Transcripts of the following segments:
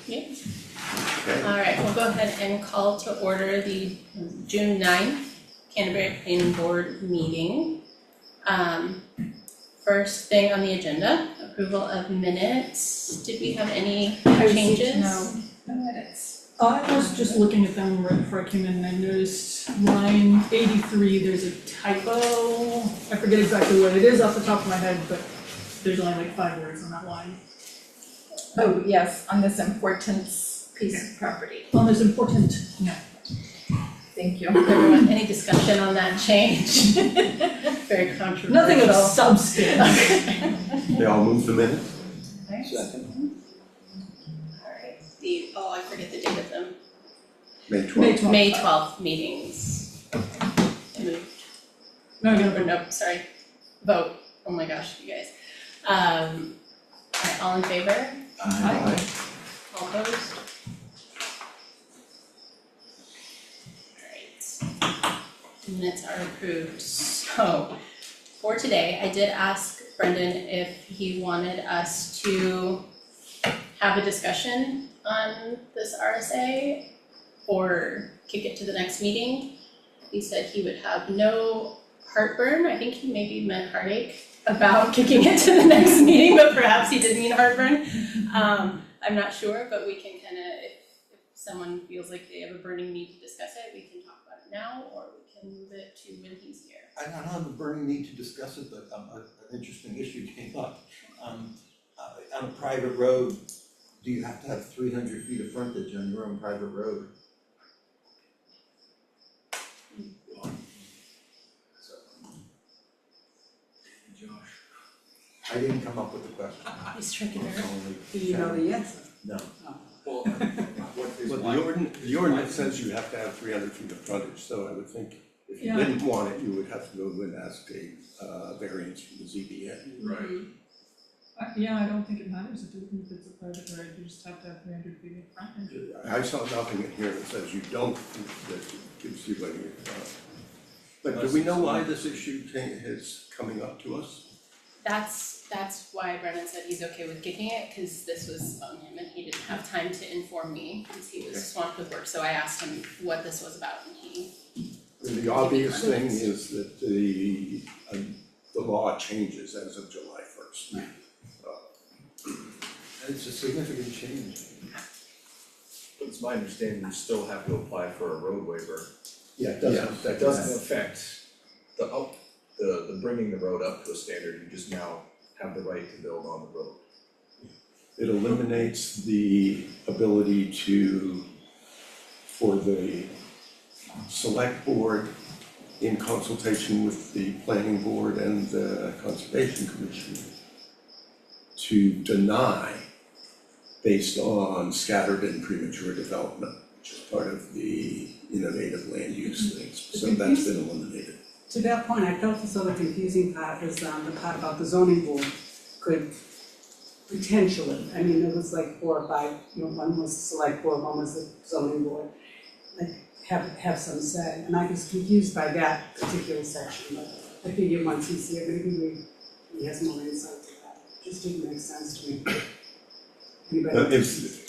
Yep. Okay. All right, we'll go ahead and call to order the June 9th Canterbury Planning Board meeting. First thing on the agenda, approval of minutes. Did we have any changes? No minutes. I was just looking at them right before I came in and I noticed line 83, there's a typo. I forget exactly what it is off the top of my head, but there's only like 5 words on that line. Oh, yes, on this importance piece of property. On this important note. Thank you. Everyone, any discussion on that change? Very controversial. Nothing of substance. They all move the minutes? Okay. Second. All right, I forget the date of them. May 12th. May 12th. May 12th meetings. Moved. No, Or no, nope, sorry. Vote. Oh my gosh, you guys. All right, all in favor? Aye. All opposed? Alright, minutes are approved. So, for today, I did ask Brendan if he wanted us to have a discussion on this RSA or kick it to the next meeting. He said he would have no heartburn, I think he maybe meant heartache, about kicking it to the next meeting, but perhaps he did mean heartburn. I'm not sure, but we can if someone feels like they have a burning need to discuss it, we can talk about it now, or we can move it to when he's here. I don't have a burning need to discuss it, but an interesting issue came up. On a private road, do you have to have 300 feet of frontage on your own private road? So, Josh. I didn't come up with the question. He's tricky there. Do you know the answer? No. Well, The ordinance says you have to have 300 feet of frontage, so I would think if you Yeah. didn't want it, you would have to go and ask a variance from the ZBA. right, Yeah, I don't think it matters if it's a private road, you just have to have 300 feet of frontage. I saw nothing in here that says you don't, that gives you any, but do we know why this issue is coming up to us? That's why Brennan said he's okay with kicking it, cause this was on him and he didn't have time to inform me, cause he was swamped with work, so I asked him what this was about and he. The obvious thing is that the law changes as of July 1st. It's a significant change. But it's my understanding you still have to apply for a road waiver. Yeah, it That doesn't affect the bringing the road up to a standard, you just now have the right to build on the road. It eliminates the ability for the select board in consultation with the planning board and the conservation commission to deny based on scattered and premature development, which is part of the innovative land use things, so that's been eliminated. to that point, I felt the sort of confusing part was the part about the zoning board could potentially, I mean, it was like 4 or 5, one was the select board, one was the zoning board, like have some say, and I was confused by that particular section, but I figured once he's here, maybe he has more insight to that, it just didn't make sense to me. Anybody? It's,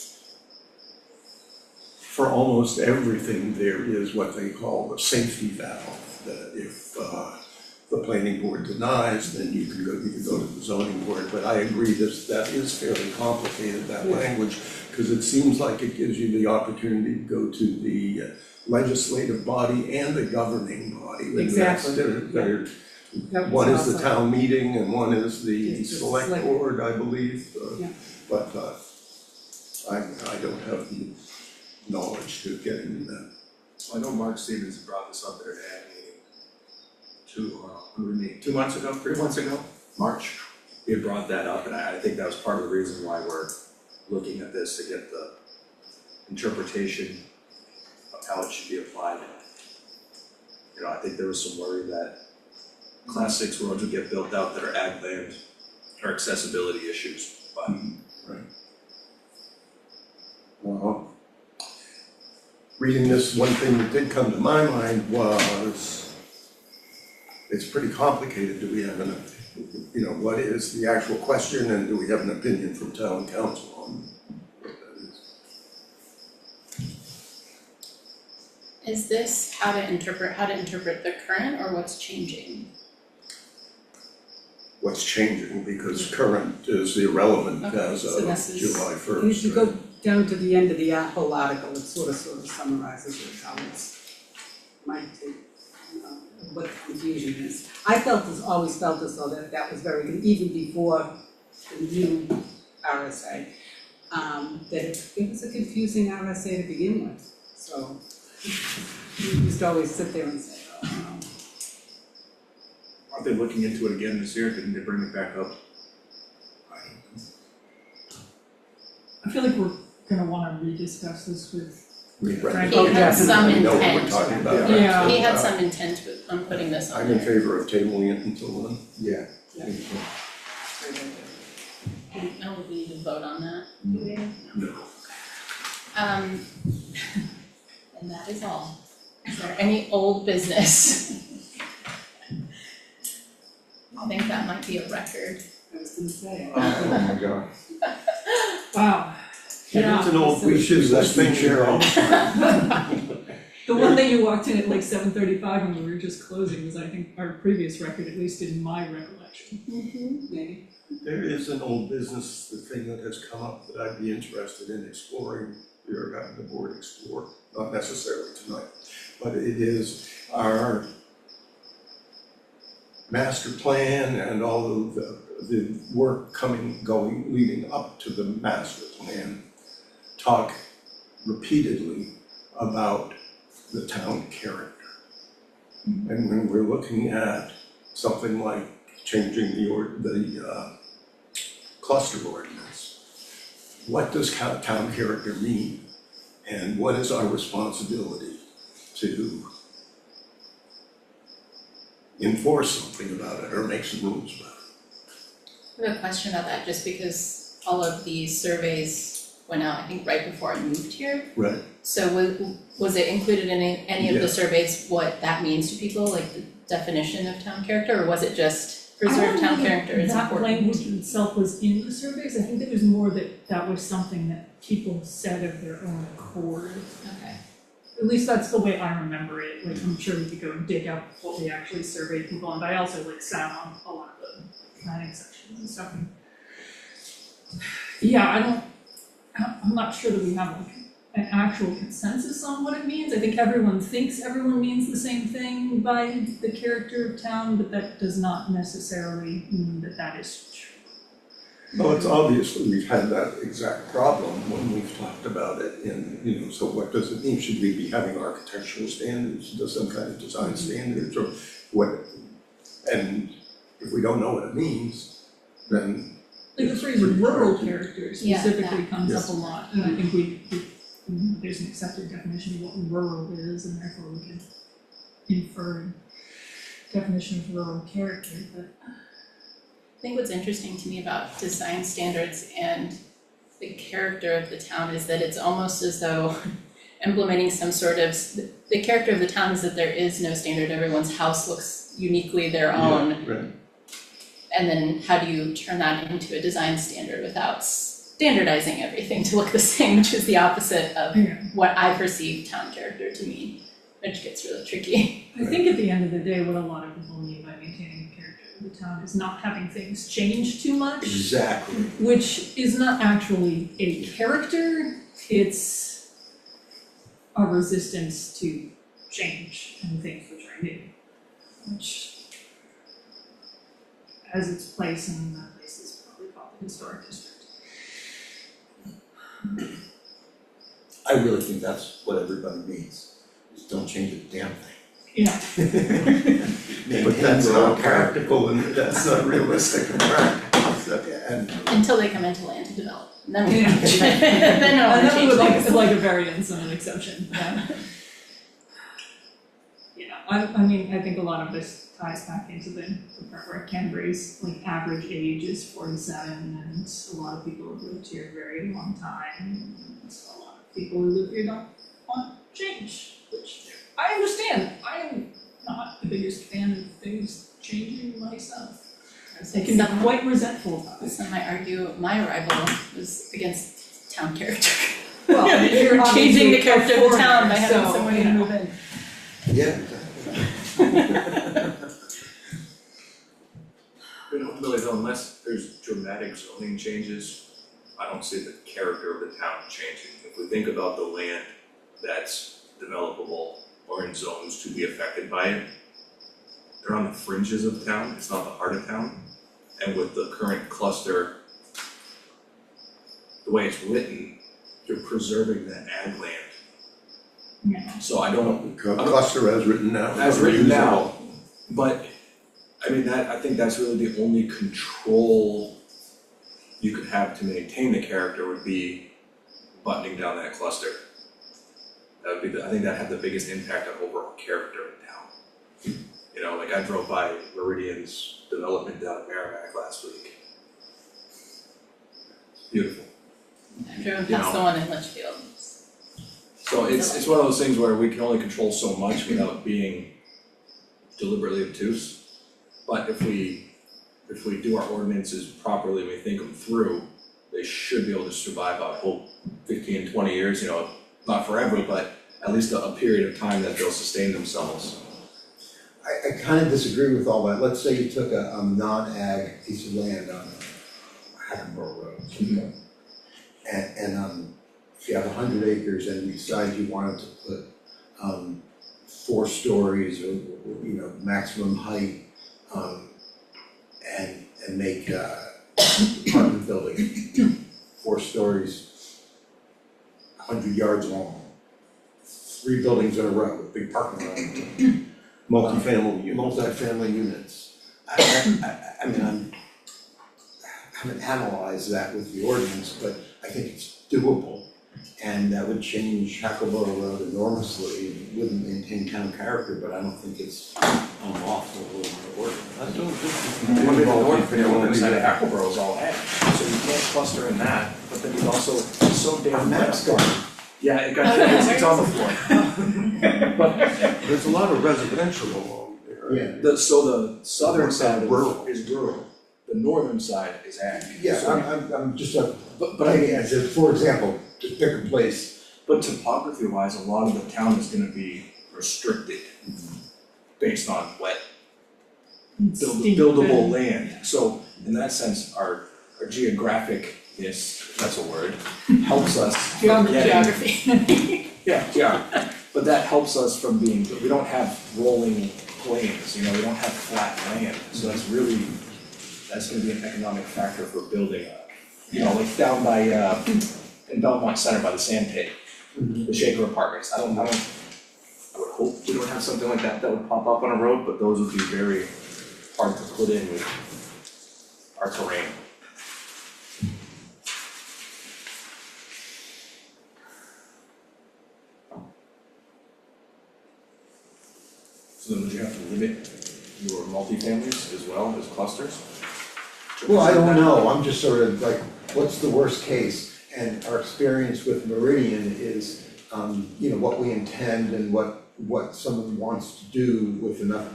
for almost everything, there is what they call the safety valve, that if the planning board denies, then you can go to the zoning board, but I agree that is fairly complicated, that language, because it seems like it gives you the opportunity to go to the legislative body and the governing body. Exactly. That One was is the awesome. town meeting and one is the It's the select select- board, I believe, Yeah. but I don't have the knowledge to get into that. I know Mark Stevens brought this up at an ad meeting 2 months ago, 3 months ago, March. He had brought that up and I think that was part of the reason why we're looking at this, to get the interpretation of how it should be applied. I think there was some worry that class 6 roads would get built out that are ag land or accessibility issues, but Reading this, one thing that did come to my mind was, it's pretty complicated. Do we have what is the actual question and do we have an opinion from town council on what that is? Is this how to interpret the current or what's changing? What's changing, because current is irrelevant Okay, as so of this is- July first. If you go down to the end of the whole article, it sort of summarizes it, how it's might take, what the confusion is. Always felt as though that was very, even before the new RSA, that it was a confusing RSA to begin with, so you used to always sit there and say, oh, no. Aren't they looking into it again this year? Didn't they bring it back up? I feel like we're gonna wanna rediscuss this with Frank. He had some We know what we're intent. talking about. Yeah. He had some intent on putting this on I'm in there. favor of tabling it until then. Yeah. Yeah. I don't think we need to vote on that. No. And that is all. Is there any old business? I think that might be a record. I was gonna say. Oh my God. Wow. Yeah. It's an old, we should let things share all the time. The one that you walked in at like 7:35 when we were just closing was, I think, our previous record, at least in my recollection. Maybe. There is an old business, the thing that has come up that I'd be interested in exploring, or having the board explore, not necessarily tonight, but it is our master plan and all of the work going, leading up to the master plan, talk repeatedly about the town character. And when we're looking at something like changing the cluster ordinance, what does town character mean? And what is our responsibility to enforce something about it or make some rules about it? I have a question about that, just because all of these surveys went out, I think, right before I moved here. Right. So was it included in any of the Yeah. surveys, what that means to people, like the definition of town character, or was it just preserve town character is important? That language itself was in the surveys. I think it was more that was something that people said of their own accord. Okay. At least that's the way I remember it. Like, I'm sure we could go and dig out what we actually surveyed people on, but I also like sat on a lot of the planning sections and stuff. And yeah, I'm not sure that we have like an actual consensus on what it means. I think everyone thinks everyone means the same thing by the character of town, but that does not necessarily mean that that is true. Well, it's obviously, we've had that exact problem when we've talked about it in, so what does it mean? Should we be having architectural standards, does some kind of design standards, or what? And if we don't know what it means, then Like the phrase rural character Yeah, specifically that. comes up a lot, and I think there's an accepted definition of what rural is, and therefore we can infer a definition of rural character, but I think what's interesting to me about design standards and the character of the town is that it's almost as though implementing some sort of, the character of the town is that there is no standard, everyone's house looks uniquely their own. Yeah, right. And then how do you turn that into a design standard without standardizing everything to look the same, which is the opposite of yeah. what I perceive town character to mean, which gets really tricky. I think at the end of the day, what a lot of people mean by maintaining the character of the town is not having things change too much. Exactly. Which is not actually a character, it's a resistance to change and things which are new, which has its place in that place is probably called the historic district. I really think that's what everybody means, is don't change a damn thing. Yeah, But that's not practical and that's not realistic in practice. And Until they come into land to develop, and then we Yeah. then I'll and then we change would things. like a variance and an exception, yeah. Yeah, I mean, I think a lot of this ties back into the part where Canterbury's like average age is 47 and a lot of people have lived here a very long time. And so a lot of people who live here don't want change, which I understand. I am not the biggest fan of things changing myself. I can be quite resentful about it. Some might argue my arrival was against town character. Well, You're changing the character of the town by having so, someone you know. move in. Yeah, But ultimately though, unless there's dramatic zoning changes, I don't see the character of the town changing. If we think about the land that's developable or in zones to be affected by it, they're on the fringes of town, it's not the heart of town. And with the current cluster, the way it's written, you're preserving that ag land. Yeah. So I don't, cluster as written now. as written now, but I mean, I think that's really the only control you could have to maintain the character would be buttoning down that cluster. That would be I think that'd have the biggest impact on overall character in town. You know, like I drove by Meridian's development down in Merrimack last week. Beautiful. I drove You past know. the one in Litchfield. So it's one of those things where we can only control so much without being deliberately obtuse. But if we do our ordinances properly, we think them through, they should be able to survive, I hope, 15, 20 years, you know, not forever, but at least a period of time that they'll sustain themselves. I kind of disagree with all that. Let's say you took a non-ag piece of land on Hackenborough Road. Mhm. And if you have 100 acres and you decide you wanted to put 4 stories or, you know, maximum height, and make apartment building 4 stories, 100 yards long, 3 buildings in a row with big parking lot. Multifamily units. Multifamily units. I mean, I haven't analyzed that with the ordinance, but I think it's doable. And that would change Hackleboro Road enormously, it wouldn't maintain town character, but I don't think it's unlawful or the ordinance. I don't think The you can. northern side of Hackleboro is all ag, so you can't cluster in that, but then you also, it's so damn Maps wet. gone. Yeah, it's on the floor. But There's a lot of residential along there. Yeah. so the southern side Rural. is rural, the northern side is ag. Yeah, So- I'm just But I mean, for example, to pick a place, but topography wise, a lot of the town is gonna be restricted based on wet Steep buildable and- land. So in that sense, our geographicness, if that's a word, helps us from getting. Geography. Yeah, but that helps us from being, we don't have rolling plains, you know, we don't have flat land, so that's gonna be an economic factor for building you know, like down by in Belmont Center by the sand pit, the Shaker Apartments, I would hope we don't have something like that would pop up on a road, but those would be very hard to put in with our terrain. So then would you have to limit your multifamilies as well as clusters? well, I don't know, I'm just sort of like, what's the worst case? And our experience with Meridian is, you know, what we intend and what someone wants to do with enough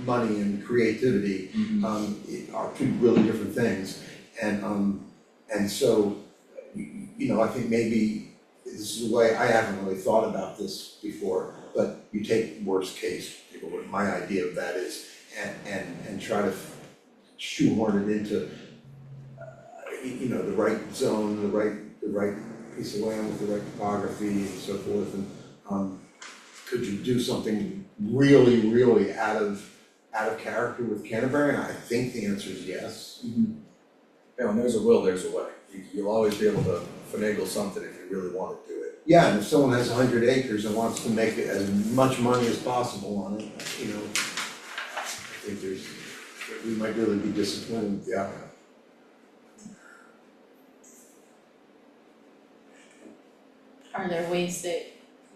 money and creativity, are 2 really different things. And so, you know, I think maybe this is the way, I haven't really thought about this before, but you take worst case, what my idea of that is, and try to shoehorn it into, you know, the right zone, the right piece of land with the right topography and so forth, and, could you do something really, really out of character with Canterbury? I think the answer is yes. Yeah, when there's a will, there's a way. You'll always be able to finagle something if you really wanna do it. Yeah, and if someone has 100 acres and wants to make as much money as possible on it, you know, I think we might really be disappointed with the outcome. Are there ways that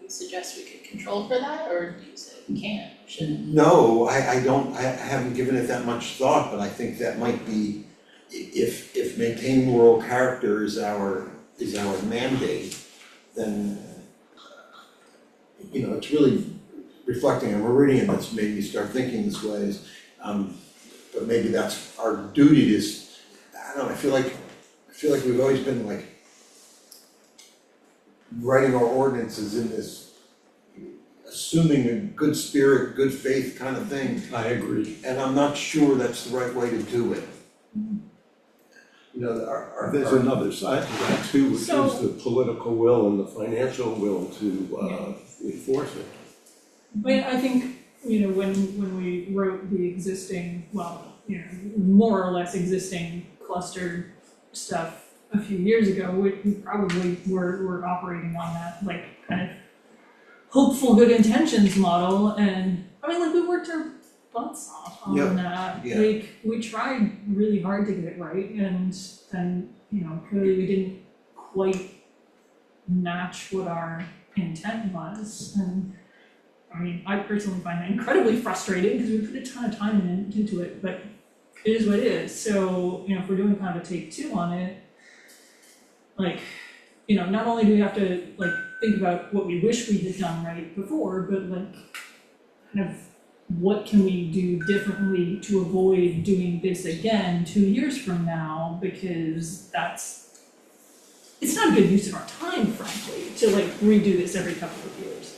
you suggest we could control for that, or do you say we can't, or shouldn't? No, I haven't given it that much thought, but I think that might be, if maintaining rural character is our mandate, then, you know, it's really reflecting a Meridian that's made me start thinking this way is, but maybe that's our duty is, I don't know, I feel like we've always been like writing our ordinances in this assuming a good spirit, good faith kind of thing, I agree. and I'm not sure that's the right way to do it. You know, There's another side to that too, which So- is the political will and the financial will to enforce it. But I think, when we wrote the existing, more or less existing cluster stuff a few years ago, we probably were operating on that, like, kind of hopeful, good intentions model, and, we worked our butts off on Yeah, that. yeah. Like, we tried really hard to get it right, and then, clearly we didn't quite match what our intent was, and I personally find that incredibly frustrating because we put a ton of time into it, but it is what it is. So, if we're doing kind of a take two on it, not only do we have to think about what we wish we had done right before, but kind of what can we do differently to avoid doing this again 2 years from now, because it's not a good use of our time, frankly, to redo this every couple of years.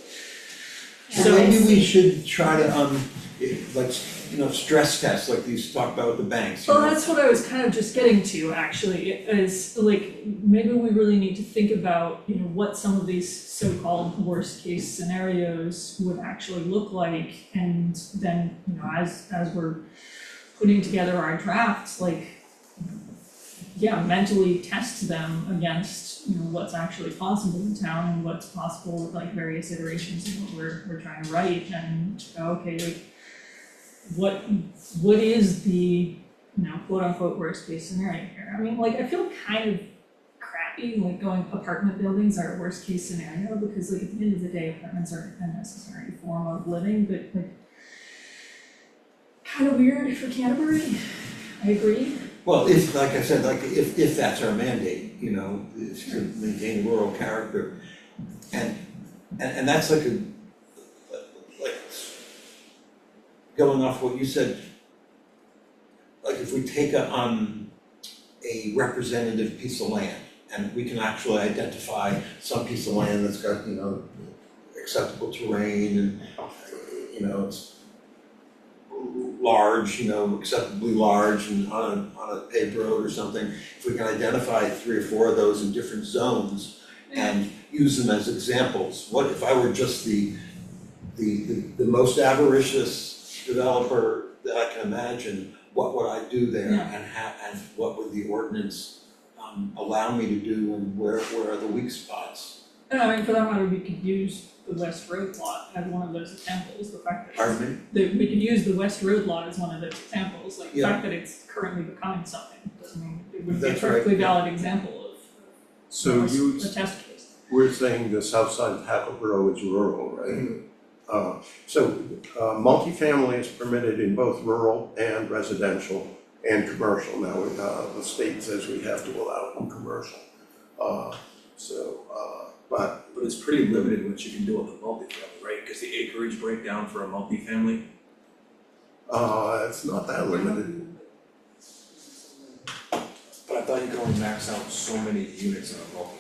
So maybe we should try to, stress tests like these talked about with the banks, you Well, know? that's what I was kind of just getting to, actually, is maybe we really need to think about, what some of these so-called worst-case scenarios would actually look like, and then, as we're putting together our drafts, mentally test them against, what's actually possible in town and what's possible with various iterations of what we're trying to write, and what is the, quote unquote worst case scenario here? I feel kind of crappy, going apartment buildings are a worst case scenario, because at the end of the day, apartments are a necessary form of living, but kind of weird for Canterbury, I agree. Well, if, like I said, if that's our mandate, is to maintain rural character. And that's going off what you said, if we take a representative piece of land, and we can actually identify some piece of land that's got, acceptable terrain and, it's large, acceptably large and on a paved road or something, if we can identify 3 or 4 of those in different zones and use them as examples, what if I were just the most avaricious developer that I can imagine, what would I do there, and what would the ordinance allow me to do, and where are the weak spots? And for that matter, we could use the West Road lot as one of those examples, the fact that Pardon me? we could use the West Road lot as one of those examples, the Yeah. fact that it's currently becoming something doesn't mean it would be a That's right, perfectly yeah. valid example of So a test case. we're saying the south side of Hackleboro is rural, right? Multifamily is permitted in both rural and residential and commercial. Now, the state says we have to allow it in commercial. But But it's pretty limited what you can do with the multifamily, right? Because the acreage breakdown for a multifamily, it's not that limited. but I thought you could only max out so many units in a multifamily.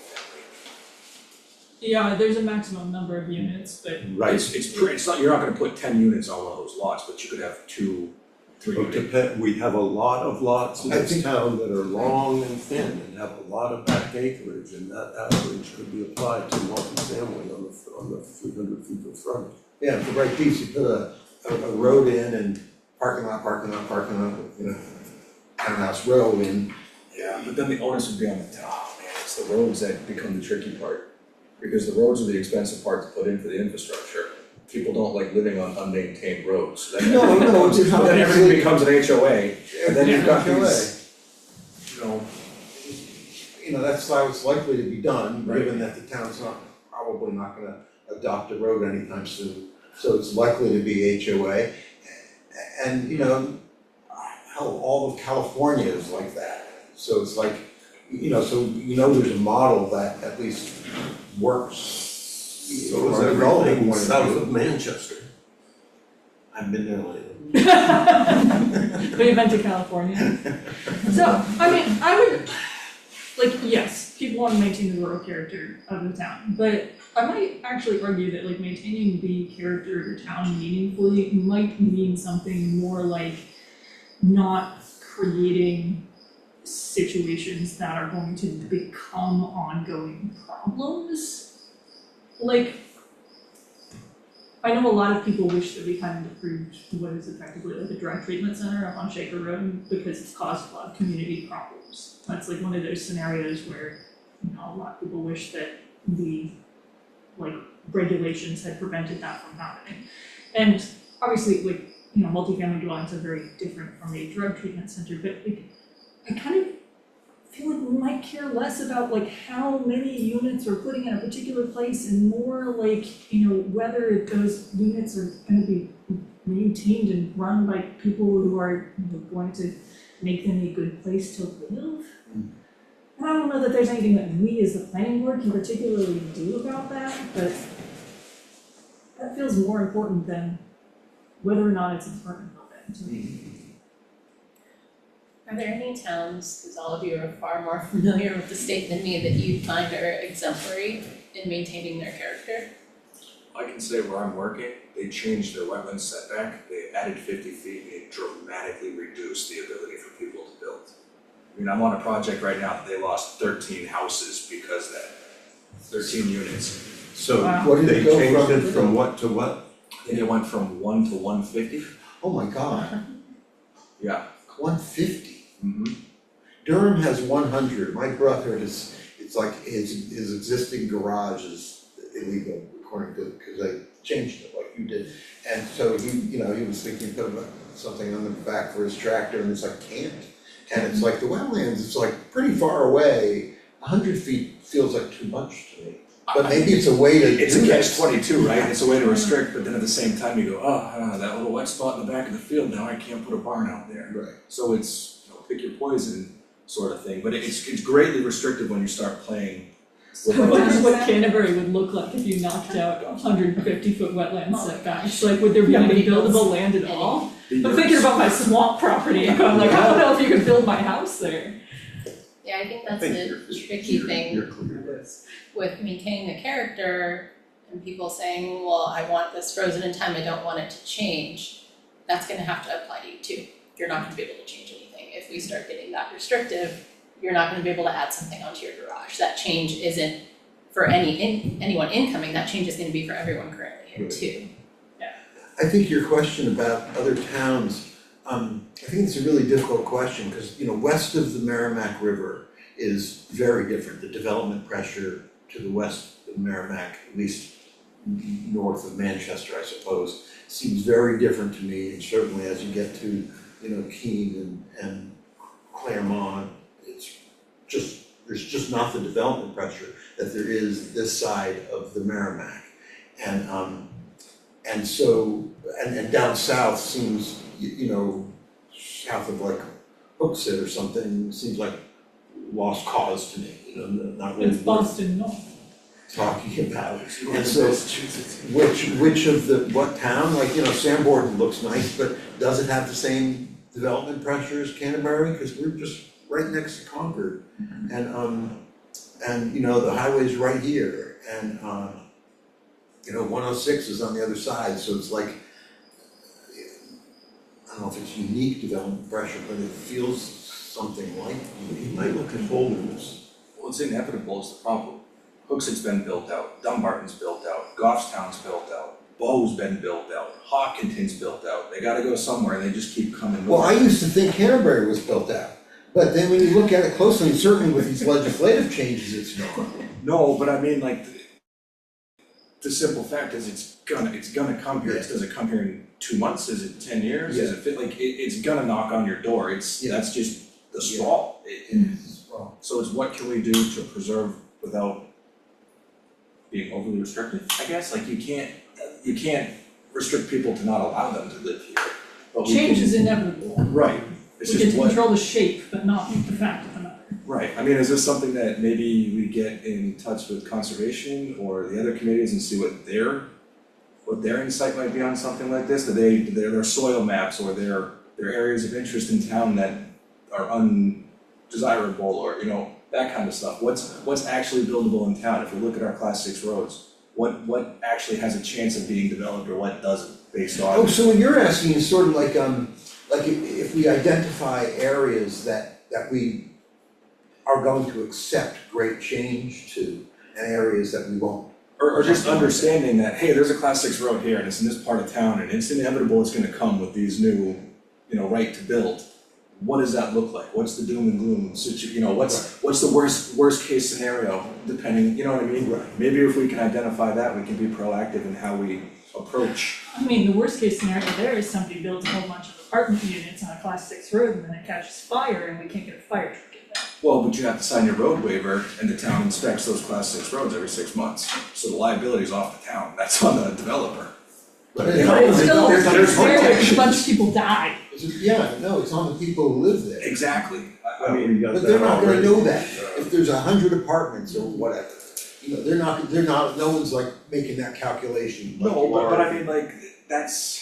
Yeah, there's a maximum number of units, but Right. It's not, you're not gonna put 10 units on one of those lots, but you could have 2, 3 units. We have a lot of lots in I this think- town that are long and thin and have a lot of back acreage, and that average could be applied to multifamily on the 300 feet of frontage. Yeah, the right piece, you put a road in and parking lot, townhouse row in. Yeah, but then the onus would be on the town. Oh man, it's the roads that become the tricky part. Because the roads are the expensive part to put in for the infrastructure. People don't like living on unmaintained roads. Then No, everything it's not then everything easily- becomes an HOA, and then you've got HOA. these, That's how it's likely to be done, Right. given that the town's probably not gonna adopt a road anytime soon. So it's likely to be HOA. And, hell, all of California is like that. So it's like, there's a model that at least works. So is from a development everything point of south view. of Manchester. I've been there lately. but you've been to California. So, I like, yes, people wanna maintain the rural character of the town, but I might actually argue that like maintaining the character of your town meaningfully might mean something more like not creating situations that are going to become ongoing problems. Like, I know a lot of people wish that we hadn't approved what is effectively like a drug treatment center up on Shaker Road because it's caused a lot of community problems. That's like one of those scenarios where, you know, a lot of people wish that the like regulations had prevented that from happening. And obviously, like, you know, multifamily dwellings are very different from a drug treatment center, but like, I kind of feel like we might care less about like how many units we're putting in a particular place and more like, you know, whether those units are gonna be maintained and run by people who are, you know, going to make them a good place to live. And I don't know that there's anything that we as the planning board can particularly do about that, but that feels more important than whether or not it's an apartment building to me. Are there any towns, because all of you are far more familiar with the state than me, that you find are exemplary in maintaining their character? I can say where I'm working, they changed their wetland setback, they added 50 feet, and it dramatically reduced the ability for people to build. I mean, I'm on a project right now that they lost 13 houses because of that, 13 units. So Wow. What did they it go changed it from? from what to what? I think it went from 1 to 150, Oh my God, yeah. 150. Mm-hmm. Durham has 100. My brother is, it's like his existing garage is illegal according to, because they changed it like you did. And so he, you know, he was thinking of something on the back for his tractor and it's like can't. And it's like the wetlands, it's like pretty far away. 100 feet feels like too much to me. But maybe it's a way to do It's a this. catch-22, right? It's a way to restrict, but then at the same time you go, oh, that little wet spot in the back of the field, now I can't put a barn out there. Right. So it's, you know, pick your poison sort of thing, but it's greatly restricted when you start playing with So like, imagine what Canterbury would look like if you knocked out 150-foot wetland setbacks, like would there be any buildable land at all? I'm thinking about my swamp property and going like, I don't know if you could build my house there. Yeah, I think that's I think a tricky thing You're clear. with maintaining the character and people saying, well, I want this frozen in time, I don't want it to change. That's gonna have to apply to you too. You're not gonna be able to change anything. If we start getting that restrictive, you're not gonna be able to add something onto your garage. That change isn't for anyone incoming, that change is gonna be for everyone currently here Right. too. I think your question about other towns, I think it's a really difficult question, because, you know, west of the Merrimack River is very different. The development pressure to the west of Merrimack, at least north of Manchester, I suppose, seems very different to me, and certainly as you get to, you know, Keene and Claremont, it's just, there's just not the development pressure that there is this side of the Merrimack. And so, and down south seems, you know, south of like Hooksett or something, seems like lost cause to me, you know, not really It's worth Boston North. talking about. And so, which of the, what town, like, you know, Sanborn looks nice, but does it have the same development pressure as Canterbury? Because we're just right next to Concord. And, you know, the highway's right here, and, you know, 106 is on the other side, so it's like, I don't know if it's unique development pressure, but it feels something like You unique. might look at Holderness. well, it's inevitable is the problem. Hooksett's been built out, Dumbarton's built out, Goffstown's built out, Bow's been built out, Hawkinton's built out, they gotta go somewhere, and they just keep coming. Well, I used to think Canterbury was built out, but then when you look at it closely, certainly with these legislative changes, it's not. No, but I mean, like, the simple fact is it's gonna come here, does it come here in 2 months, is it 10 years, is it it's gonna knock on your door, Yeah. that's just the sprawl. So it's what can we do to preserve without being overly restrictive, I guess, like you can't restrict people to not allow them to live here, but we Change can- is inevitable. Right, it's We just can what, control the shape, but not the fact of the matter. right, I mean, is this something that maybe we get in touch with conservation or the other committees and see what their insight might be on something like this, their soil maps or their areas of interest in town that are undesirable, or, you know, that kind of stuff. What's actually buildable in town? If we look at our class 6 roads, what actually has a chance of being developed or what doesn't, based on? Oh, so what you're asking is sort of like if we identify areas that we are going to accept great change to, and areas that we won't. Or just understanding that, hey, there's a class 6 road here and it's in this part of town and it's inevitable it's gonna come with these new, right to build. What does that look like? What's the doom and gloom what's the worst case scenario, depending, you know what I mean? Right. Maybe if we can identify that, we can be proactive in how we approach. I mean, the worst case scenario there is somebody builds a whole bunch of apartment units on a class 6 road and then it catches fire and we can't get a fire truck in there. Well, but you have to sign your road waiver and the town inspects those class 6 roads every 6 months. So the liability is off the town, that's on the developer. But But It's still, there's a bunch of people die. it's on the people who live there. Exactly. I mean, But they're not gonna know that, if there's 100 apartments or whatever, they're not, no one's like making that calculation like no, you but are. I mean, like, that's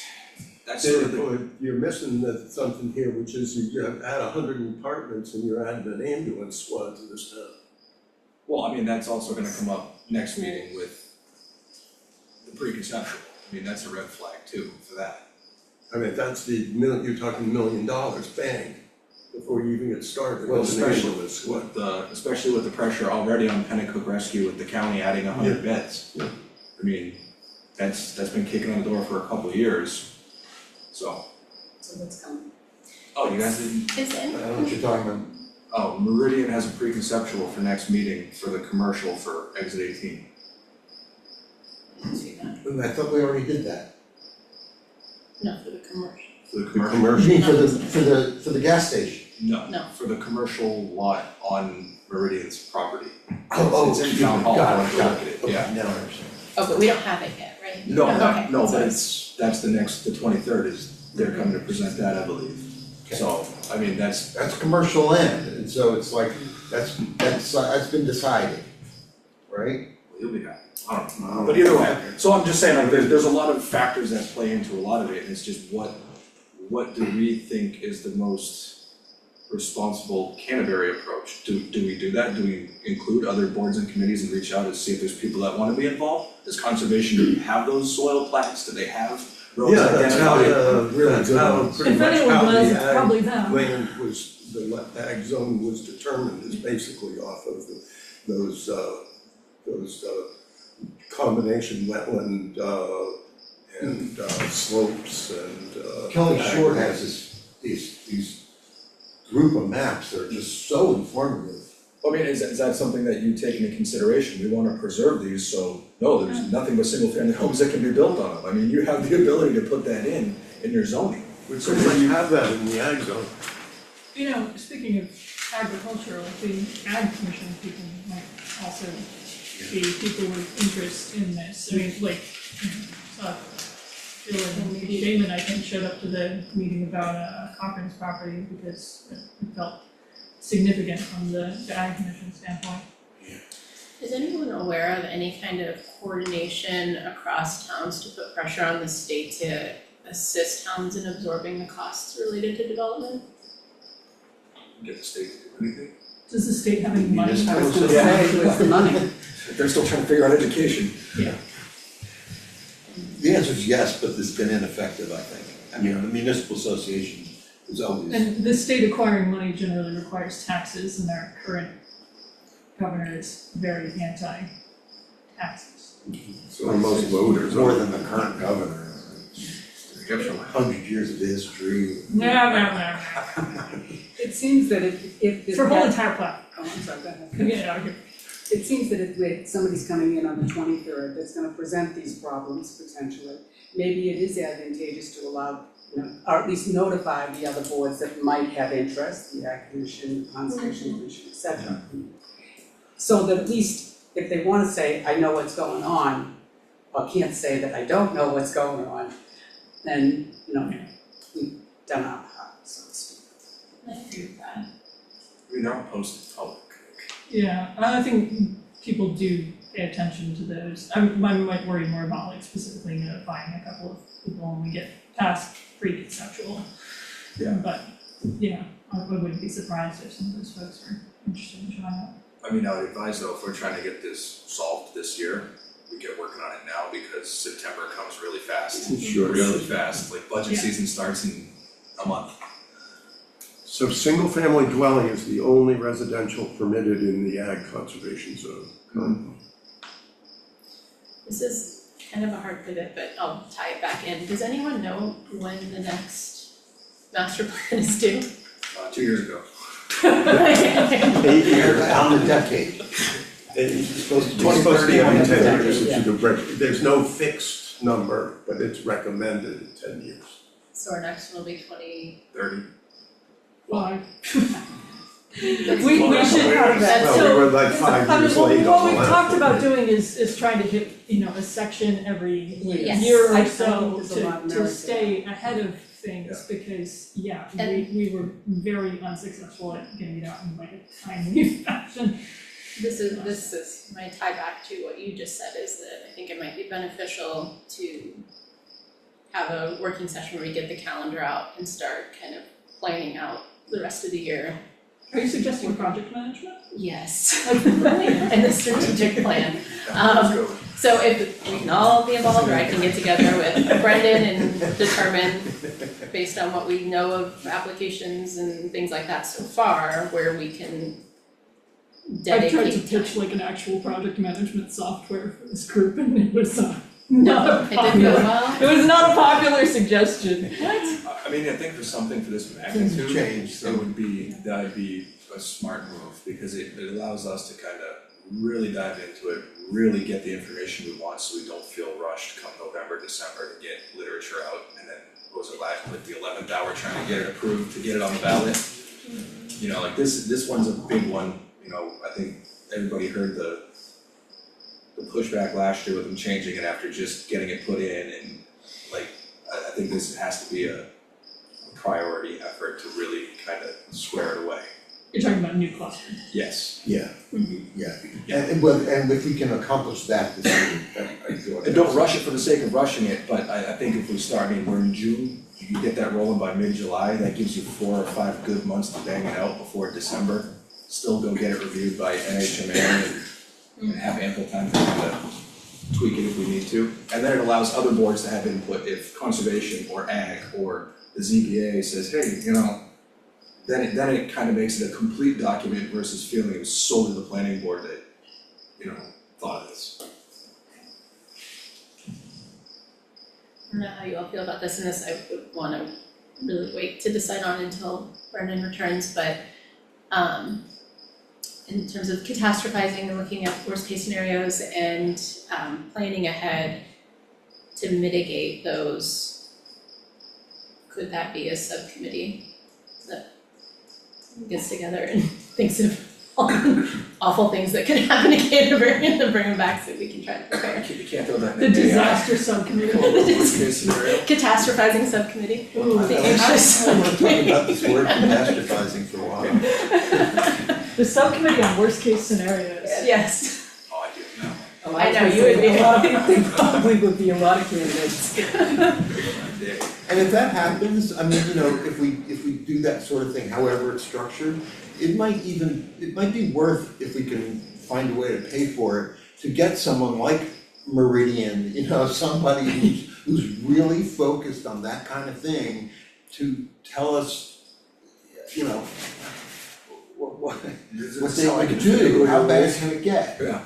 sort of the. But you're missing something here, which is you have add 100 apartments and you're adding an ambulance squad to this town. Well, I mean, that's also gonna come up next meeting with the pre-conceptual. I mean, that's a red flag too, for that. I mean, that's you're talking $1 million, bang, before you even get started. Well, with an especially ambulance squad. especially with the pressure already on Pennacook Rescue with the county adding 100 beds. Yeah. I mean, that's been kicking on the door for a couple of years, so. So that's coming. Oh, you guys didn't, Is I don't know what anyone, you're talking about. oh, Meridian has a pre-conceptual for next meeting for the commercial for exit 18. see that, And I thought we already did that. no, for the commercial. For the The commercial, You commercial, mean for the gas station? no, No. for the commercial lot on Meridian's property. Oh, It's in excuse me, town hall, got if it, you got look at it, it, okay, yeah. now I understand. Oh, but we don't have it yet, right? No, Okay, no, so but that's the 23rd is, they're coming to present that, I believe. So, I mean, that's, That's commercial land, and so it's like, that's been decided, right? you'll be happy, I don't know. But either way, so I'm just saying, like, there's a lot of factors that play into a lot of it, and it's just what do we think is the most responsible Canterbury approach? Do we do that? Do we include other boards and committees and reach out and see if there's people that wanna be involved? Does conservation have those soil plats? Do they have roads yeah, that's how, identified? really that's good how one. pretty If much anyone how does, the it's probably them. land was, the ag zone was determined is basically off of those combination wetland, and slopes and Kelly ag Short land. has these group of maps that are just so informative. I mean, is that something that you take into consideration? We wanna preserve these, so no, there's nothing but single family homes that can be built on them. I mean, you have the ability to put that in your zoning. We pretty much have that in the ag zone. Speaking of agricultural, the ag commission people might also be people with interest in this. I mean, like, Bill and Damon, I think, showed up to the meeting about Cochran's property because it felt significant from the ag commission standpoint. Is anyone aware of any kind of coordination across towns to put pressure on the state to assist towns in absorbing the costs related to development? Get the state to do anything. Does the state have any money? I was gonna Yeah. say, where's the money? They're still trying to figure out education. The answer is yes, but it's been ineffective, I think. I mean, the municipal association is always, And the state acquiring money generally requires taxes, and our current governor is very anti-taxes. So most voters More are. than the current governor. Exceptionally. 100 years of history. No. It seems that if For whole entire platform, Oh, I'm sorry, go ahead. get it out of here. It seems that if somebody's coming in on the 23rd that's gonna present these problems potentially, maybe it is advantageous to allow, or at least notify the other boards that might have interest, the Ag Commission, the Conservation Commission, et cetera. So that at least if they wanna say, I know what's going on, or can't say that I don't know what's going on, then, we've done our part, so to speak. I agree with that. We don't post it public. Yeah, I think people do pay attention to those. I might worry more about like specifically notifying a couple of people when we get past pre-conceptual. Yeah. But yeah, I wouldn't be surprised if some of those folks are interested in trying out. I mean, I would advise though, if we're trying to get this solved this year, we get working on it now because September comes really fast. Sure. Really fast, like budget Yeah. season starts in a month. So single-family dwelling is the only residential permitted in the ag conservation zone. This is kind of a hard pivot, but I'll tie it back in. Does anyone know when the next master plan is due? 2 years ago. 8 years. On the decade. It's supposed to be supposed to be 2030 every on 10 the years, decade, it's either there's no fixed number, but it's recommended 10 years. So our next one will be 30. Well, We should have that. Well, So, we were like 5 I mean, years late on the last what we've talked about one. doing is trying to hit, a section every Yes. year I or think so there's a lot of to merit to stay ahead of things, because, we were very unsuccessful at getting it out in like a timely fashion. This is my tie back to what you just said, is that I think it might be beneficial to have a working session where we get the calendar out and start kind of planning out the rest of the year. Are you suggesting project management? Yes. And the strategic plan. Let's go. So if we can all be involved, or I can get together with Brendan and determine, based on what we know of applications and things like that so far, where we can I've tried to dedicate pitch time. like an actual project management software for this group, and it was No, it didn't go well. it was not a popular suggestion. I mean, I think for something for this magnitude, change, so. that'd be a smart move, because it allows us to kind of really dive into it, really get the information we want, so we don't feel rushed come November, December to get literature out, and then what was it last, like the 11th hour trying to get it approved, to get it on the ballot. You know, like this one's a big one, I think everybody heard the pushback last year with them changing it after just getting it put in, and like, I think this has to be a priority effort to really kind of square it away. You're talking about new cluster. Yes. Yeah, and if we can accomplish that this year, I feel like. And don't rush it for the sake of rushing it, but I think if we start, we're in June, you get that rolling by mid-July, that gives you 4 or 5 good months to bang it out before December. Still go get it reviewed by NHMA and have ample time to kind of tweak it if we need to. And then it allows other boards to have input if conservation or ag or the ZBA says, hey, then it kind of makes it a complete document versus feeling it was solely the planning board that, thought of this. I don't know how you all feel about this, and this I would wanna really wait to decide on until Brendan returns, but in terms of catastrophizing and looking at worst case scenarios and planning ahead to mitigate those, could that be a subcommittee that gets together and thinks of all the awful things that could happen to Canterbury and then bring them back so we can try to prepare? You can't throw that The in AI. disaster subcommittee. Come up with a worst case scenario. Catastrophizing subcommittee. Ooh, The anxious I wanna talk subcommittee. about this word catastrophizing for a while. The subcommittee on worst case scenarios. Yes. Oh, I do now. I know, you would be. A lot of, there probably would be a lot of candidates. And if that happens, if we do that sort of thing, however it's structured, it might be worth, if we can find a way to pay for it, to get someone like Meridian, somebody who's really focused on that kind of thing, to tell us, what they want to do, how bad can it get? Yeah.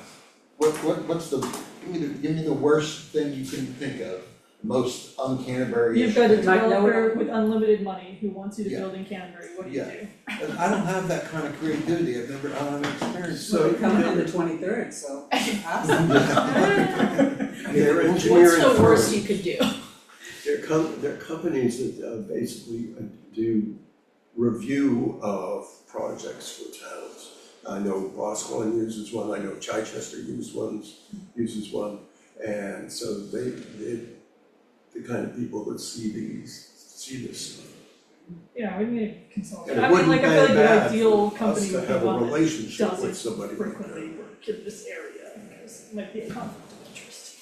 What's give me the worst thing you can think of, most un-Canterbury. You've got a Might know developer it. with unlimited money who wants you to Yeah. build in Canterbury, what do you Yeah. do? And I don't have that kind of creativity, I don't have experience. So they're coming on the 23rd, so ask them. They're What's engineering the worst firms. you could do? They're companies that basically do review of projects for towns. I know Boscawen uses one, I know Chichester uses one, and so they're the kind of people that see this stuff. Yeah, we need a consultant. And I it mean, wouldn't like, I be feel like the bad ideal for us company to would be have a one that relationship with doesn't somebody like frequently that. work in this area, because it might be a conflict of interest.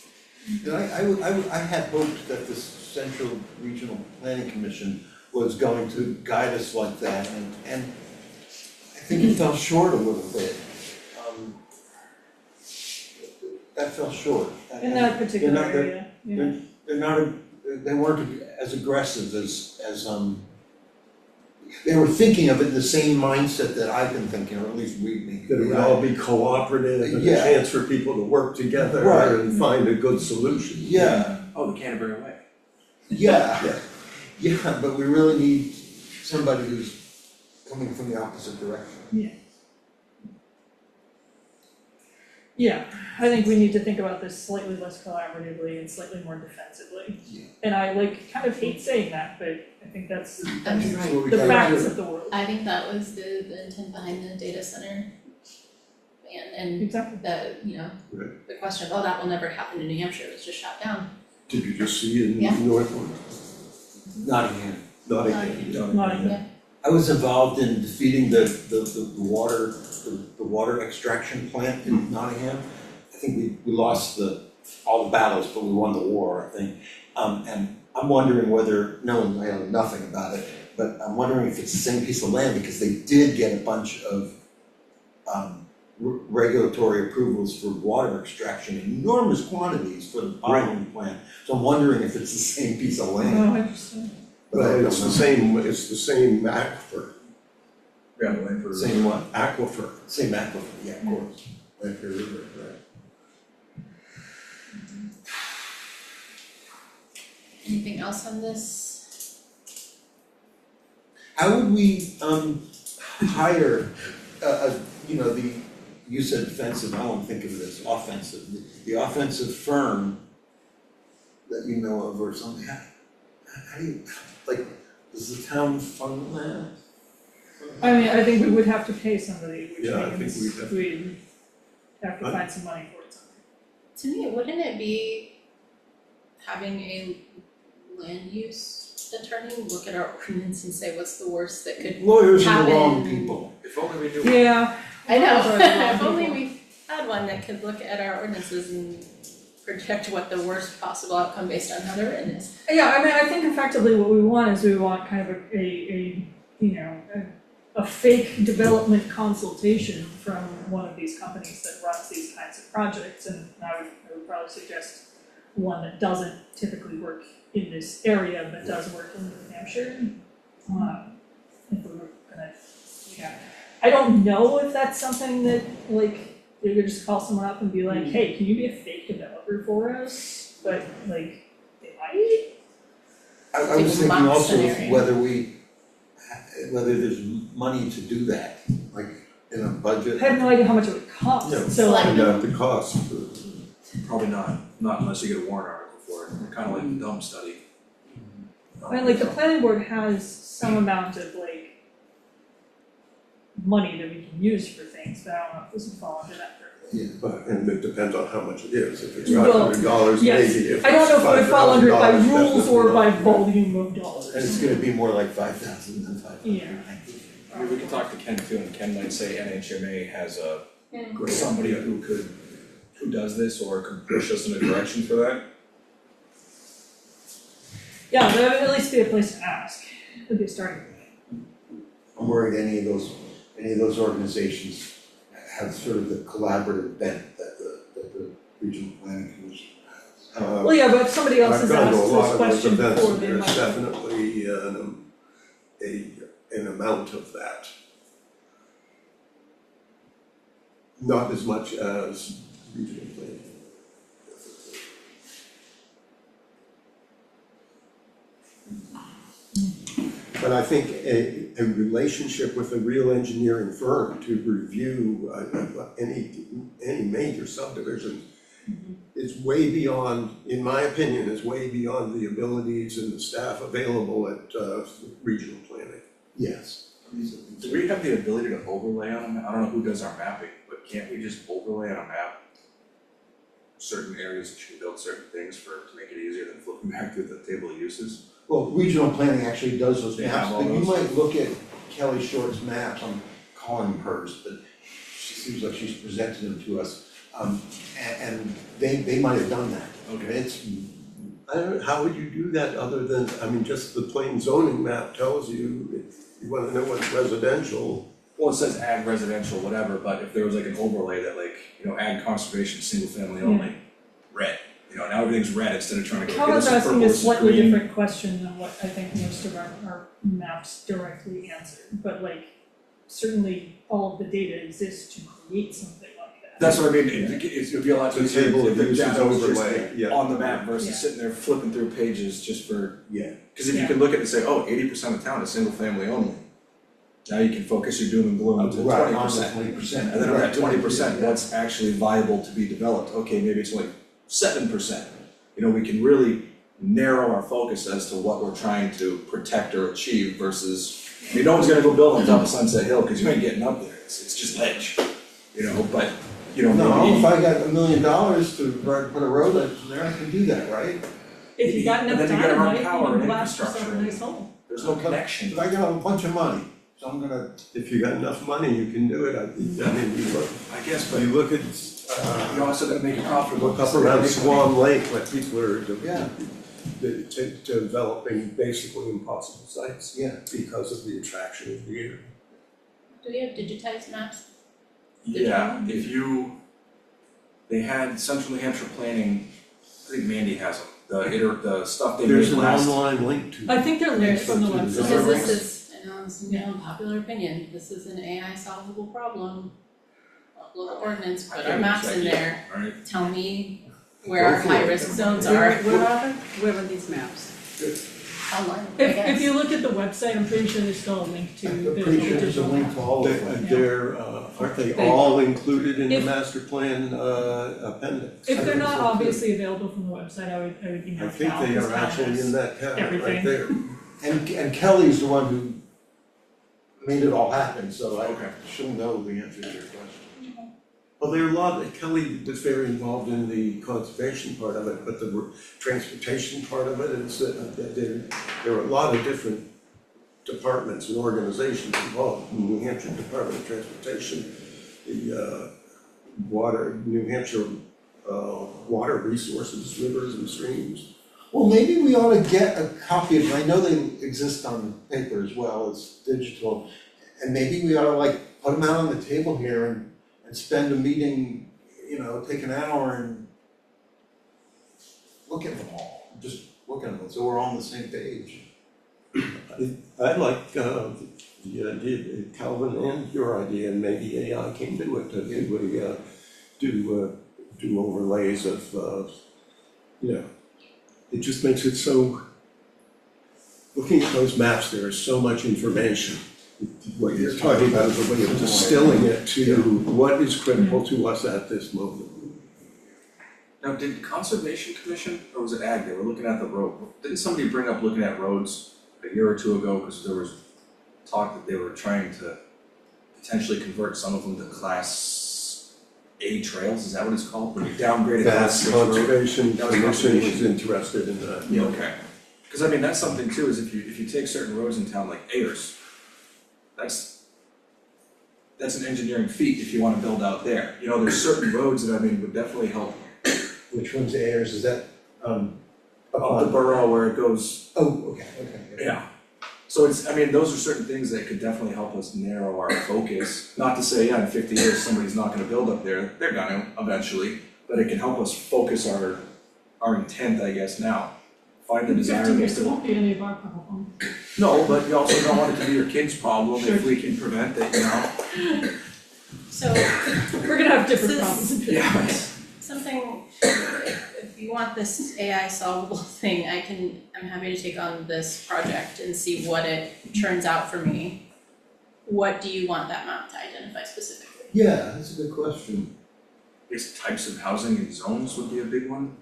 And I had hoped that this Central Regional Planning Commission was going to guide us like that, and I think it fell short a little bit. That fell short. In that particular They're not- area, yeah. They're not, they weren't as aggressive as they were thinking of it in the same mindset that I've been thinking, or at least we. That it would all be cooperative and a Yeah. chance for people to work together Right. and find a good solution. Yeah, Oh, the Canterbury way. yeah, yeah, but we really need somebody who's coming from the opposite direction. Yeah, I think we need to think about this slightly less collaboratively and slightly more defensively. Yeah. And I kind of hate saying that, but I think that's That's That's what we the gotta facts do. of the world. I think that was the intent behind the data center ban and Exactly. the, you know, Right. the question of, oh, that will never happen in New Hampshire, it was just shot down. Did you just see in Yeah. Northwood? Nottingham. Nottingham. Nottingham. I was involved in defeating the water extraction plant in Nottingham. I think we lost all the battles, but we won the war, I think. And I'm wondering whether, I know nothing about it, but I'm wondering if it's the same piece of land, because they did get a bunch of regulatory approvals for water extraction, enormous quantities for the bottling plant. So I'm wondering if it's the same piece of land. Oh, interesting. But I Well, don't it's the know. same aquifer, Yeah, the land for. Same what? aquifer. Same aquifer, yeah, of course. Right here, right. Anything else on this? How would we hire you said defensive, I want to think of it as offensive, the offensive firm that you know of or something, how do you, does the town fund that? I mean, I think we would have to pay somebody, which Yeah, I think means we'd have- we'd have to find some money for it somehow. To me, wouldn't it be having a land use attorney look at our ordinance and say, what's the worst that could Lawyers are the wrong happen? people. If only we knew. Yeah. I know, Those are the wrong if only people. we had one that could look at our ordinances and project what the worst possible outcome based on how they're written is. Yeah, I mean, I think effectively what we want is we want kind of a fake development consultation from one of these companies that runs these kinds of projects, and I would probably suggest one that doesn't typically work in this area, but does work in New Hampshire. If we were gonna, I don't know if that's something that, you could just call someone up and be like, hey, can you be a fake developer for us? But they might. I was Like a thinking mock also of scenario. whether there's money to do that, like in a budget. I have no idea how much it would cost, Yeah, so like- find out the cost. Probably not unless you get a warrant article for it, kinda like the dump study. I mean, the planning board has some amount of money that we can use for things, but I don't know if this would fall under that purpose. Yeah. But, and it depends on how much it is, if it's Well, $500 maybe, yes. if I don't know if it would fall under it by $5,000, rules or by definitely not. volume of dollars. And it's gonna be more like 5,000 than 500. Yeah. I mean, we could talk to Ken too, and Ken might say NHMA has Yeah. somebody who does this or could push us in a direction for that. Yeah, but it would at least be a place to ask, would be a starting point. I'm worried any of those organizations have sort of the collaborative bent that the regional planning commission has. Well, yeah, but if somebody else has asked I've this gone to a lot of those question events, before, and they there's might. definitely an amount of that. Not as much as regional planning. But I think a relationship with a real engineering firm to review any major subdivision is way beyond, in my opinion, is way beyond the abilities and the staff available at regional planning. Yes. Do we have the ability to overlay on a map? I don't know who does our mapping, but can't we just overlay on a map certain areas that should build certain things to make it easier than flipping back through the table of uses? Well, regional planning actually does those They maps, have all but you those? might look at Kelly Short's maps, I'm calling them hers, but she seems like she's presented them to us. And they might have done that. Okay. It's, I don't, how would you do that other than, I mean, just the plain zoning map tells you, if you wanna know what's residential. Well, it says ag residential, whatever, but if there was like an overlay that like, ag conservation, single family only, red. Now everything's red instead of trying to go get Calvin's us a asking purple, a this is slightly green. different question than what I think most of our maps directly answer, but like certainly all of the data exists to create something like that. That's what I mean, it would be a lot The easier table if of the uses data was just overlay, yeah. on the map Yeah. versus sitting there flipping through pages just for, Yeah. cause if you Yeah. can look at it and say, oh, 80% of town is single family only. Now you can focus your doom and gloom to 20%. Right, on the 20%. And then on that 20%, Yeah. what's actually viable to be developed? Okay, maybe it's only 7%. We can really narrow our focus as to what we're trying to protect or achieve versus, no one's gonna go build on top of Sunset Hill, cause you ain't getting up there, it's just ledge. But, No, maybe. if I got $1 million to put a road in there, I can do that, right? If you got enough But then you gotta run dynamite, you power can and blast yourself infrastructure a nice and- hole. There's no connection. If I got a bunch of money, so I'm gonna, If you got enough money, you can do it, I mean, you look, I guess, but you look at, you also gotta make it profitable. look up around Swan Lake, what people are Yeah. developing basically impossible sites. Yeah. Because of the attraction of the air. Do we have digitized maps? Yeah, they had Central New Hampshire Planning, I think Mandy has them, the stuff they made There's an last. online link to. I think they're linked from the There's a website. Because link. this is, I know this is my unpopular opinion, this is an AI solvable problem. Upload the ordinance, put our maps in there, Right? tell me where our Go for high it. risk zones Where are are they? Where are these maps? online, I guess. If you look at the website, I'm pretty sure there's still a link to I'm the pretty sure there's a digital link map. to all of them. They're, aren't they They- all included in the If- master plan appendix? If they're not So, obviously available from the website, I would email I think Cal, they 'cause are Cal actually has- in that cabinet right everything. there. And Kelly's the one who made it all happen, so I Okay. should know the answer to your question. Well, there are a lot, Kelly was very involved in the conservation part of it, but the transportation part of it is, there are a lot of different departments and organizations involved. New Hampshire Department of Transportation, the New Hampshire water resources, rivers and streams. Well, maybe we ought to get a copy of, I know they exist on paper as well as digital, and maybe we ought to like put them out on the table here and spend a meeting, take an hour and look at them all, just look at them, so we're all on the same page. I like the idea, Calvin, and your idea, and maybe AI can do it, do overlays of, it just makes it so, looking at those maps, there is so much information. What you're talking about is a way of distilling it to what is critical to us at this moment. Now, did Conservation Commission, or was it Ag, they were looking at the road, didn't somebody bring up looking at roads a year or two ago, cause there was talk that they were trying to potentially convert some of them to Class A trails, is that what it's called, when you downgrade a Class 6 road? Conservation That was Commission was conservation. interested in that. Yeah, okay. Cause I mean, that's something too, is if you take certain roads in town like Ayers, that's an engineering feat if you wanna build out there. There's certain roads that would definitely help Which one's Ayers, is that, up the borough where it goes. okay. Yeah. So those are certain things that could definitely help us narrow our focus. Not to say, in 50 years, somebody's not gonna build up there, they're gonna eventually, but it can help us focus our intent, I guess, now. Find the In 50 desirable. years, it won't be any of our problem. No, but you also don't want it to be your kid's problem Sure. if we can prevent it, So, We're gonna have different This- problems in 50 Yeah. years. something, if you want this AI solvable thing, I'm happy to take on this project and see what it turns out for me. What do you want that map to identify specifically? Yeah, that's a good question. These types of housing and zones would be a big one.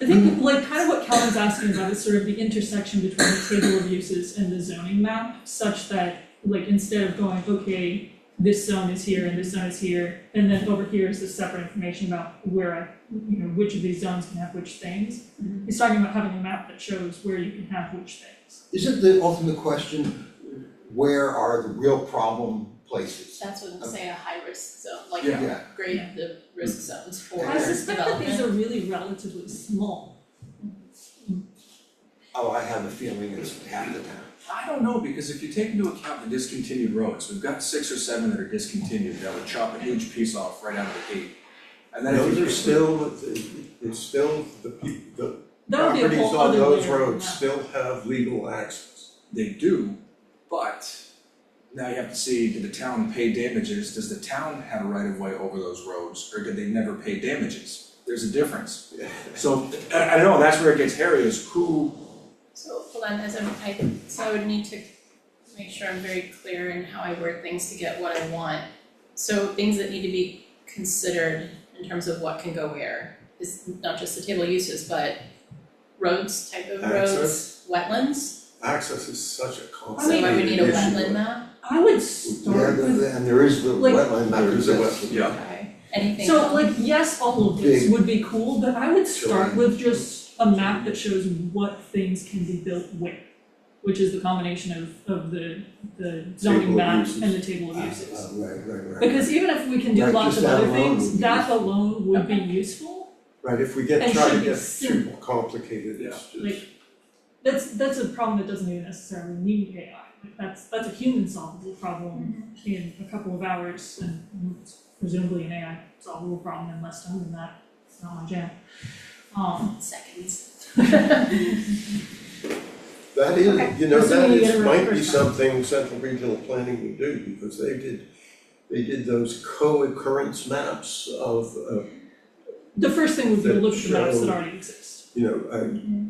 I think like kind of what Calvin's asking about is sort of the intersection between the table of uses and the zoning map, such that like instead of going, okay, this zone is here and this zone is here, and then over here is this separate information about which of these zones can have which things. He's talking about having a map that shows where you can have which things. Isn't the ultimate question, where are the real problem places? That's what I'm saying, a high risk zone, like Yeah. grade the risk zones for I suspect that these development. are really relatively small. Oh, I have a feeling it's half the town. I don't know, because if you take into account the discontinued roads, we've got 6 or 7 that are discontinued, that would chop a huge piece off right out of the gate. And then if Those you are still, it's still, the That would be a properties whole on other those layer than roads that. still have legal access. They do, but now you have to see, did the town pay damages? Does the town have a right of way over those roads, or did they never pay damages? There's a difference. So, I don't know, that's where it gets hairy, is who, So hold on, so I would need to make sure I'm very clear in how I word things to get what I want. So things that need to be considered in terms of what can go where is not just the table uses, but roads, type of roads, wetlands. Access is such a So complicated I would need a issue. wetland map, I would Yeah, start with, and there is the like- wetland map There is a exists. wetland. yeah, okay, anything so else? like, yes, all of this Big would be cool, but I would start terrain. with just a map that shows what things can be built where. Which is the combination of the zoning Table of map uses. and the table of uses. Right. Because even if we can do Right, lots just of that other alone things, would be that useful. alone would be Okay. useful. Right, if we And try to should be get too simple. complicated, it's just. Like, that's a problem that doesn't even necessarily need AI. Like that's a human solvable problem in a couple of hours, and it's presumably an AI solvable problem in less time than that. It's not my jam. Seconds. That is, Okay. you know, that Assuming you get is, it right might be first time. something Central Regional Planning would do, because they did those co-occurrence maps of, The first thing would be to look at the maps that Show- already exist. you know,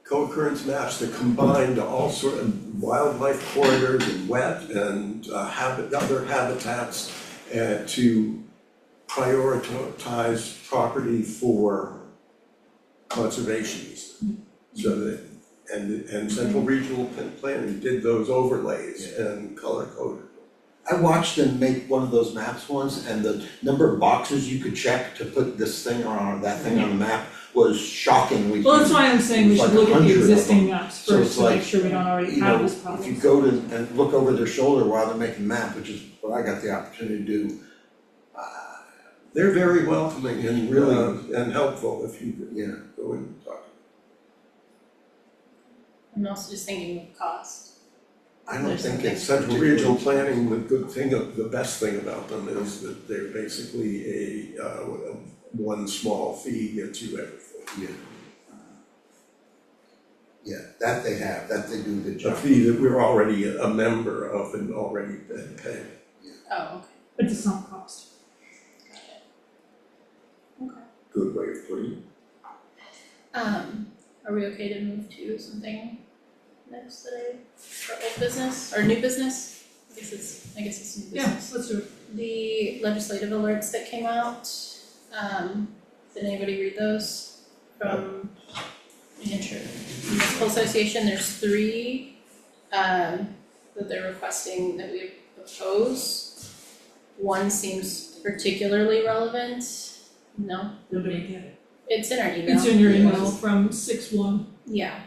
co-occurrence maps that combined all sort of wildlife corridors and wet and other habitats to prioritize property for conservation easement. So that, and Central Regional Planning did those overlays and color coded. I watched them make one of those maps once, and the number of boxes you could check to put this thing on or that thing on the map was shockingly. Well, that's why I'm saying we It's should like look at the 100 of existing them. maps So first it's to make like, sure we don't already You have know, this problem. if you go to and look over their shoulder while they're making the map, which is what I got the opportunity to do, They're very welcoming and really, and helpful if you yeah. go in and talk. I'm also just thinking of cost. I don't There's think something. it's Central Regional Planning, the best thing about them is that they're basically one small fee gets you everything. Yeah, that they have, that they do a good A job. fee that we're already a member of and already been paid. Oh, okay, But it's not cost. got it. Okay. Good way of putting it. Are we okay to move to something next today, for old business, or new business? I guess it's new Yeah, business. let's do it. The legislative alerts that came out, did anybody read those from New Hampshire Municipal Association? There's 3 that they're requesting that we oppose. One seems particularly relevant. No, Nobody get it. it's in our email. It's in your Yes. email from 6/1. Yeah.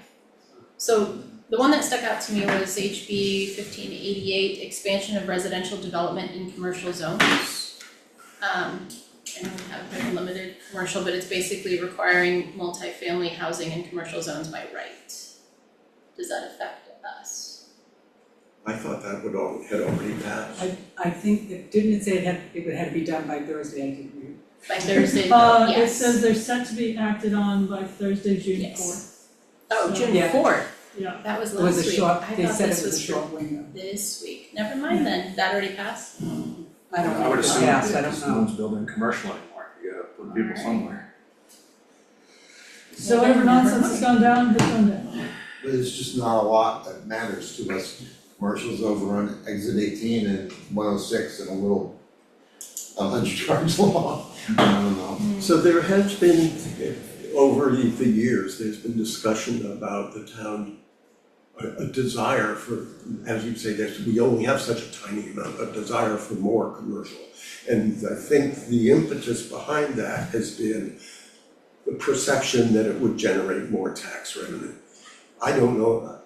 So the one that stuck out to me was HB 1588, expansion of residential development in commercial zones. I know we have very limited commercial, but it's basically requiring multifamily housing in commercial zones by right. Does that affect us? I thought that had already passed. I think, didn't it say it had to be done by Thursday, I didn't read. By Thursday, It yes. says they're set to be acted on by Thursday, June Yes. 4th. Oh, June Yeah. 4th, Yeah. that was It was last a week. short, I they thought said this it was was a for short window. this week. Never mind then, that already passed? I don't know. I would assume Yes, I that don't no know. one's building commercial anymore, you gotta put people Alright. somewhere. So whatever nonsense has gone down, has gone down. But it's just not a lot that matters to us. Commercials over on exit 18 and 106 and a little, 100 yards long. I don't know. So there has been, over the years, there's been discussion about the town, a desire for, as you say, we only have such a tiny amount, a desire for more commercial. And I think the impetus behind that has been the perception that it would generate more tax revenue. I don't know,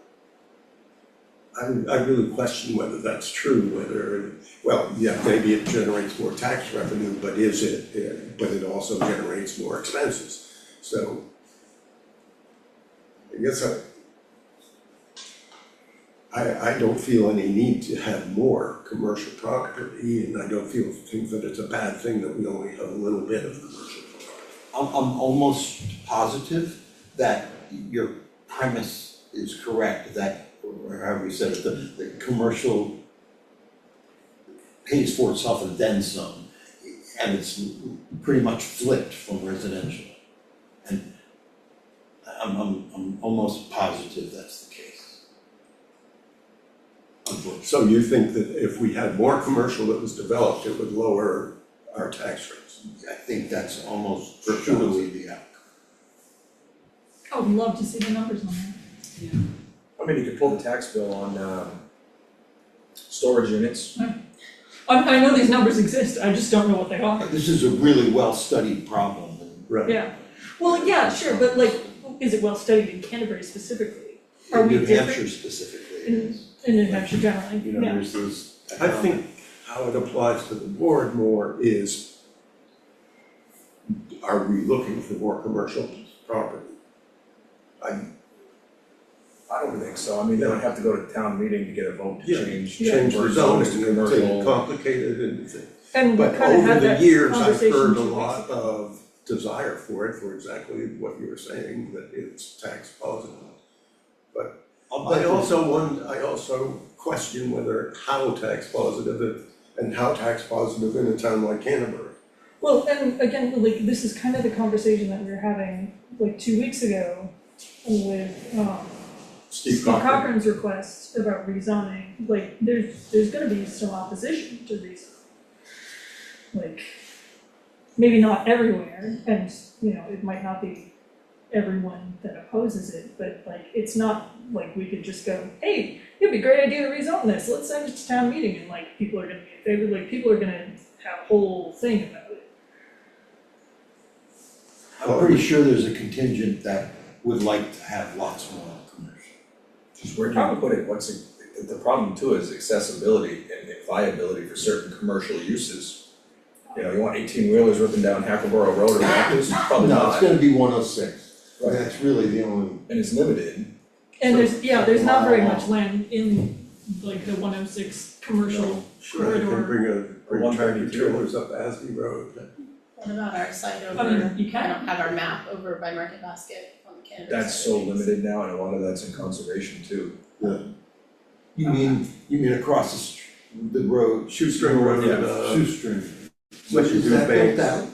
I really question whether that's true, well, yeah, maybe it generates more tax revenue, but but it also generates more expenses. So I guess I don't feel any need to have more commercial property, and I don't think that it's a bad thing that we only have a little bit of commercial property. I'm almost positive that your premise is correct, that, or however you said it, the commercial pays for itself and then some. And it's pretty much flipped from residential. And I'm almost positive that's the case. Unfortunately. So you think that if we had more commercial that was developed, it would lower our tax rates? I think that's almost For sure. surely the outcome. I would love to see the numbers on that. I mean, you could pull the tax bill on, storage units. I know these numbers exist, I just don't know what they are. This is a really well-studied problem, and Right. Yeah, well, yeah, sure, but like, is it well studied in Canterbury specifically? Are we New different Hampshire specifically, it in- is. in New Hampshire generally? You know, Yeah. there's those. I think how it applies to the board more is, are we looking for more commercial property? I don't think so, I mean, they don't have to go to town meeting to get a vote to Yeah. change. Change the for zoning to and commercial. it's complicated and things. And we But kind of over had the that years, I've conversation heard a 2 weeks lot ago. of desire for exactly what you were saying, that it's tax positive. I also question whether how tax positive and how tax positive in a town like Canterbury. Well, and again, like, this is kind of the conversation that we were having like 2 weeks ago with Steve Cochran's request about rezoning. Like, there's gonna be some opposition to rezoning. Like, maybe not everywhere, and, you know, it might not be everyone that opposes it, but like, it's not like we could just go, hey, it'd be a great idea to rezone this, let's send it to town meeting, and like, people are gonna be in favor, like, people are gonna have a whole thing about it. I'm pretty sure there's a contingent that would like to have lots more commercial. Just where do you put it, the problem too is accessibility and viability for certain commercial uses. You know, you want 18-wheelers ripping down Hackleboro Road or Rapids, probably No, not, it's gonna be 106, Right. that's really the only, and it's limited. And there's not very Wow. much land in like the 106 commercial Sure, I can corridor. bring tractor 132. trailers up Asby Road. What about our site over, I mean, you I can. don't have our map over by Market Basket on the Canterbury That's side so of things. limited now, and a lot of that's in conservation too. You mean across the road? Shoestring Road, Shoestring. Which is is that built banks. out?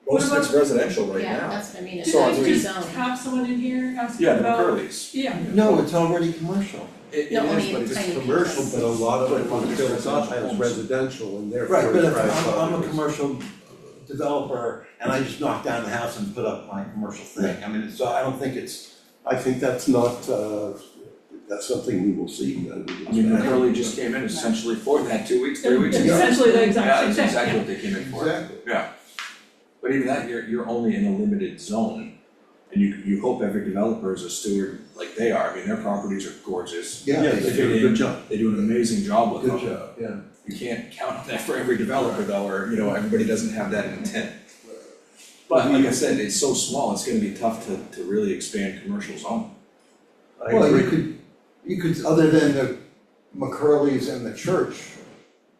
Most of it's residential right Yeah, now. that's what I mean, it's So I like mean- Just rezoned. have someone in here asking Yeah, the about. Curly's. Yeah. No, it's already commercial. It No, is, only but it's tiny Commercial, but a lot of it But was built up as homes. residential and therefore Right, but if it's I'm a commercial developer and I just knock down the house and put up my commercial thing, I mean, so I don't think it's. I think that's not, that's something we will see. I mean, the Curly just came in essentially for that 3 weeks ago. Essentially the Yeah, exact that's same exactly thing. what they came in for. Exactly. But even that, you're only in a limited zone, and you hope every developer is a steward like they are, I mean, their properties are gorgeous. Yeah, Yeah, They they fit do a in, good job. they do an amazing job with them. Good job, yeah. You can't count on that for every developer though, or, you know, everybody doesn't have that intent. But like I said, it's so small, it's gonna be tough to really expand commercial zone. I Well, agree. you could, other than the McCurley's and the church,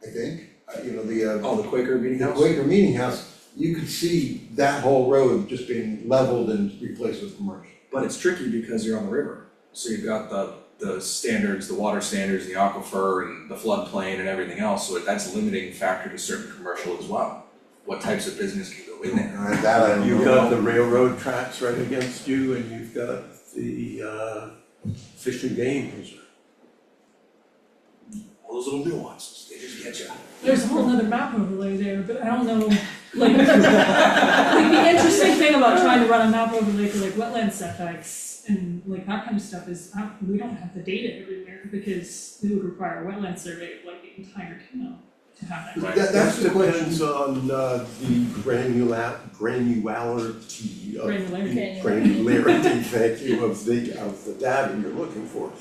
I think, you know, Oh, the Quaker meeting the house? Quaker Meeting House, you could see that whole road just being leveled and replaced with commercial. But it's tricky because you're on the river, so you've got the standards, the water standards, the aquifer and the floodplain and everything else, so that's a limiting factor to certain commercial as well. What types of business can go in there? That I don't know. You've got the railroad tracks right against you and you've got the fish and game preserve. All those little nuances, they just get you. There's a whole nother map overlay there, but I don't know, like, the interesting thing about trying to run a map overlay for like wetland setbacks and like that kind of stuff is, we don't have the data everywhere because it would require a wetland survey of like the entire town to have that. Right. That's the question. Depends on the granularity of granularity, thank you, of the data you're looking for.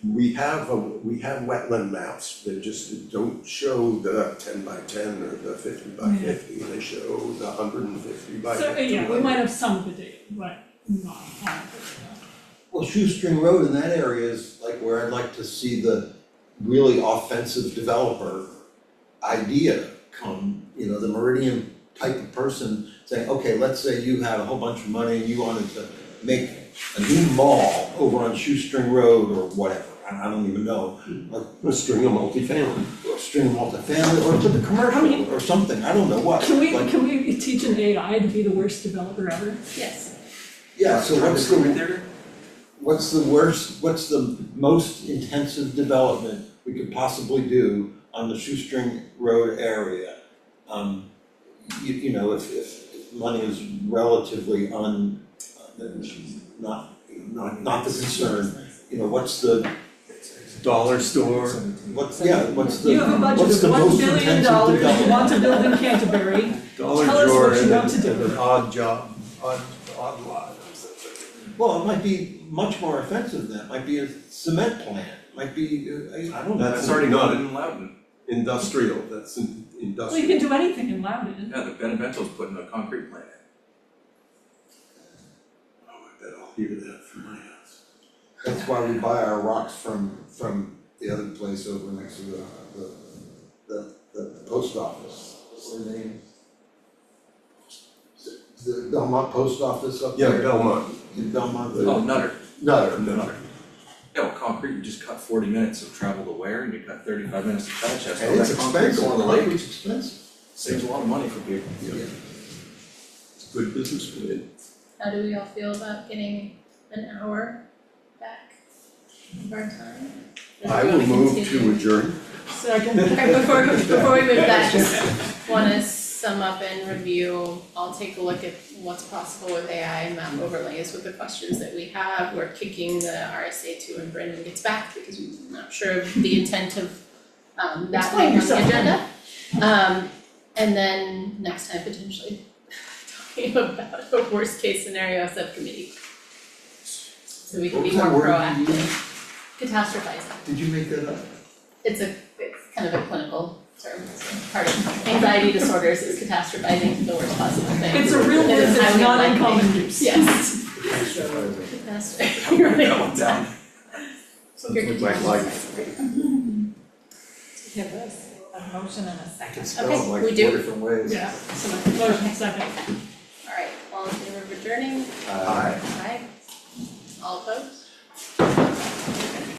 We have wetland maps that just don't show the 10 by 10 or the 50 by 50, they show the 150 by 200. So, yeah, we might have some of the data, but not on it. Well, Shoestring Road in that area is like where I'd like to see the really offensive developer idea come, the Meridian type of person saying, okay, let's say you had a whole bunch of money and you wanted to make a new mall over on Shoestring Road or whatever, I don't even know, like A string of multifamily. a string of multifamily or put the commercial or something, I don't know what. Like, Can we teach an AI to be the worst developer ever? Yes. yeah, so what's Movie the, theater? what's the most intensive development we could possibly do on the Shoestring Road area? If money is relatively not the concern, what's the, Dollar store. what's the, You have a budget what's of the $1 most billion, intensive you development? want to build in Canterbury, Dollar Tell us drawer what you and want to do. an odd job, odd lot. Well, it might be much more offensive than that, it might be a cement plant, it might be, I don't know. That's already not in Loudon. Industrial, that's well, you industrial. can do anything in Loudon. Yeah, the Benevento's putting a concrete plant in. Oh, I bet I'll hear that from my house. That's why we buy our rocks from the other place over next to the post office, what's their name? The Belmont Post Office up Yeah, there? Belmont. In Belmont, Oh, Nutter. Nutter. Nutter. Yeah, well, concrete, you just cut 40 minutes of travel to Ware and you cut 35 minutes to Colchester. And it's That concrete expensive, going to the lake concrete's expensive. saves a lot of money for people. It's a good business plan. How do we all feel about getting an hour back of our time? Or I do you will wanna move continue? to adjourn. Second. Okay, before we move that, just wanna sum up and review, I'll take a look at what's possible with AI and map overlays with the questions that we have. We're kicking the RSA to when Brendan gets back because we're not sure of the intent of that Explain being on the yourself. agenda. And then next time potentially talking about a worst case scenario subcommittee. So we can What be was that more word you proactive. Catastrophizing. Did you make that up? It's kind of a clinical term, it's part of anxiety disorders is catastrophizing the worst possible thing. It's a real It word is that's highly not in unlikely. common use. Yes. Catastrophe. You're That right. one down. You're Sounds like life. Give us a motion and a I second. can spell Okay, it like we 4 do. different ways. Yeah, so motion second. Alright, all in favor of adjourning? Aye. Aye. All opposed?